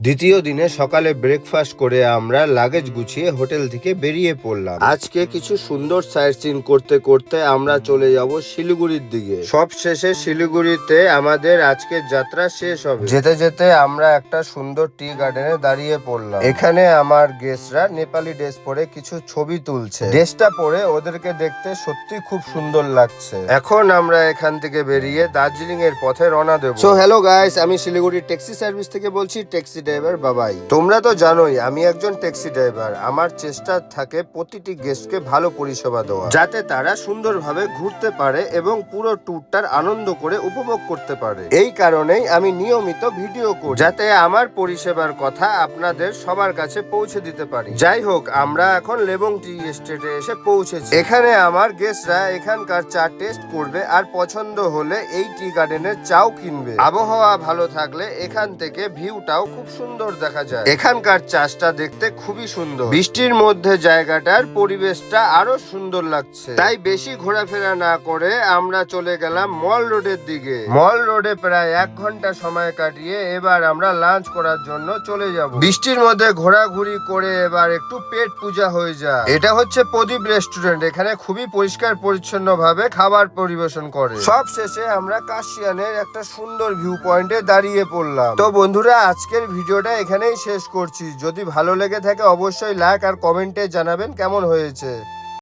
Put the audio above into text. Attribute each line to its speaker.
Speaker 1: দ্বিতীয় দিনে সকালে ব্রেকফাস্ট করে আমরা লাগেজ গুছিয়ে হোটেল থেকে বেরিয়ে পড়লাম। আজকে কিছু সুন্দর সাইট সিন করতে করতে আমরা চলে যাব শিলিগুড়ির দিকে। সব শেষে শিলিগুড়িতে আমাদের আজকের যাত্রা শেষ হবে। যেতে যেতে আমরা একটা সুন্দর টি গার্ডেনে দাঁড়িয়ে পড়লাম। এখানে আমার গেস্টরা নেপালি ড্রেস পরে কিছু ছবি তুলছে। ড্রেসটা পরে ওদেরকে দেখতে সত্যি খুব সুন্দর লাগছে। এখন আমরা এখান থেকে বেরিয়ে দার্জিলিং এর পথে রওনা দেব। সো হ্যালো গাইস, আমি শিলিগুড়ি ট্যাক্সি সার্ভিস থেকে বলছি, ট্যাক্সি ড্রাইভার বাবাই। তোমরা তো জানোই আমি একজন ট্যাক্সি ড্রাইভার। আমার চেষ্টা থাকে প্রতিটি গেস্টকে ভালো পরিষেবা দেওয়া, যাতে তারা সুন্দরভাবে ঘুরতে পারে এবং পুরো ট্যুরটার আনন্দ করে উপভোগ করতে পারে। এই কারণেই আমি নিয়মিত ভিডিও করি, যাতে আমার পরিষেবার কথা আপনাদের সবার কাছে পৌঁছে দিতে পারি। যাই হোক, আমরা এখন লেবং টি এস্টেটে এসে পৌঁছেছি। এখানে আমার গেস্টরা এখানকার চা টেস্ট করবে আর পছন্দ হলে এই টি গার্ডেনের চাও কিনবে। আবহাওয়া ভালো থাকলে এখান থেকে ভিউটাও খুব সুন্দর দেখা যায়। এখানকার চাষটা দেখতে খুবই সুন্দর। বৃষ্টির মধ্যে জায়গাটার পরিবেশটা আরো সুন্দর লাগছে। তাই বেশি ঘোরাফেরা না করে আমরা চলে গেলাম মল রোডের দিকে। মল রোডে প্রায় 1 ঘন্টা সময় কাটিয়ে এবার আমরা লাঞ্চ করার জন্য চলে যাব। বৃষ্টির মধ্যে ঘোরাঘুরি করে এবার একটু পেট পূজা হয়ে যায়। এটা হচ্ছে প্রদীপ রেস্টুরেন্ট। এখানে খুবই পরিষ্কার পরিচ্ছন্ন ভাবে খাবার পরিবেশন করে। সব শেষে আমরা কাশিয়ানের একটা সুন্দর ভিউ পয়েন্টে দাঁড়িয়ে পড়লাম। তো বন্ধুরা, আজকের ভিডিওটা এখানেই শেষ করছি। যদি ভালো লেগে থাকে অবশ্যই লাইক আর কমেন্টে জানাবেন কেমন হয়েছে।